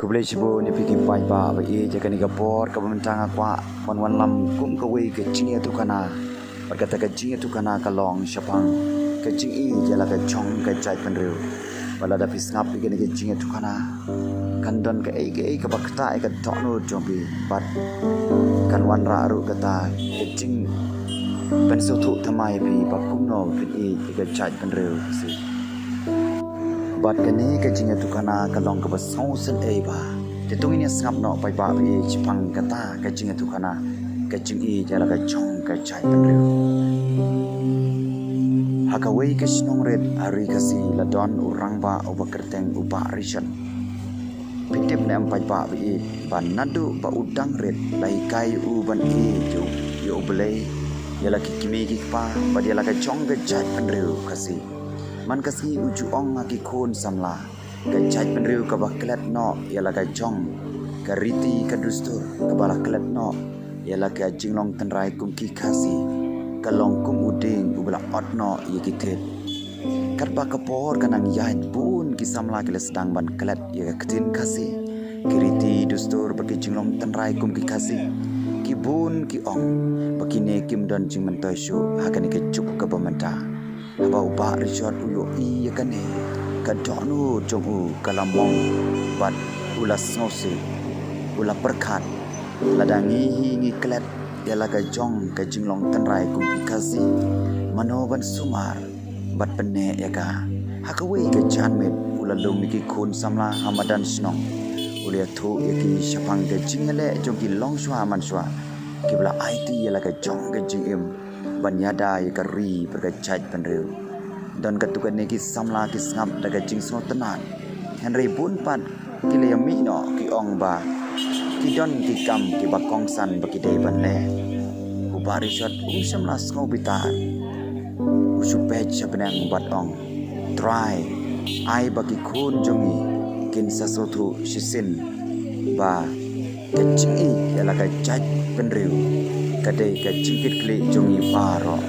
Kublai cibo ni piki pai ba bagi jaga ni gapor ka bentang akwa wan lam kum ka wei ke cing tu kana berkata ke cing tu kana ka long syapang ke cing i jala ka chong ka cai penriu bala da pisngap ke ni ke cing tu kana kan don ke ai ka bakta ka tokno jombi bat kan wan ra ru kata ke cing pen su tu thamai pi ba kum no pin i ka cai penriu si bat kani ka jinga tukana ka long ka basau sen ei ba te tung ini sngap no pai ba bi chipang kata ka jinga tukana ka jing i jala ka chong ka chai penriu haka wei ka snong red ari ka si la don urang ba oba kerteng uba rishan pitip ne am pai ba bi ban nadu ba udang red lai kai u ban i ju yo belai yala ki kimi ki pa ba dia la ka chong ka chai penriu ka si man kasi uju ong aki khon samla ka chai penriu ka baklet no yala ka jong ka riti ka dustur ka balaklet no yala ka jinglong tenrai kum ki khasi ka long kum uding ubla ot no yiki thet kat ba ka por kanang yain bun ki samla ki sedang ban klet ya ka ktin khasi ki riti dustur bagi jinglong tenrai kum ki khasi ki bun ki ong bakine kim don jing mentoi shu hakani ke cuk ka bamanta abau ba resort uyo i yakane kadonu jongu kalamong bat ulas ngose ula perkhat ladangi ngi klet yalaga jong ka jinglong tenrai kum ikasi manoban sumar bat penne yaka hakawe ka janmet ula lumi ki khon samla hamadan snong ulia thu yaki syapang ka jingale jogi longswa manswa kibla it yalaga jong ka jingim banyada yakari berkacaj penriu dan ketukan neki samla ki ngap daga jing so tenan henry bun pat kile yami no ki ong ba ki don ki kam ki bakong san baki dei ban le ubari shot samla ngo bitan usu pej benang bat ong try ai baki khun jongi kin sasotu shisin ba kecing i yala ka jaj penriu kadai ka jingkit kli jongi paro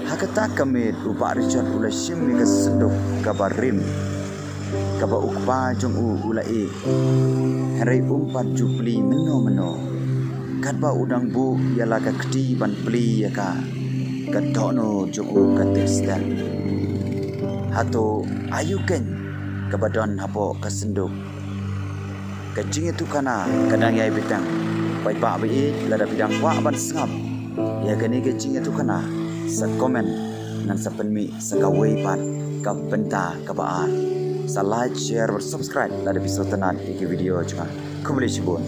hakata kamit uba richard ula shim mi ka senduk kabarim kaba ukpa jong ula e hari umpat jupli meno kadba udang bu yala ka kti ban pli yaka kadono jong ka testan hato ayuken kabadon hapo ka senduk kajing itu kana kadang yai bitang pai ba bi lada bidang wa ban sngap ya kani kajing itu kana sa comment nan sa penmi sa kawai pat ka benta ka baar sa like share subscribe lada episode tanan iki video juga kumuli sibon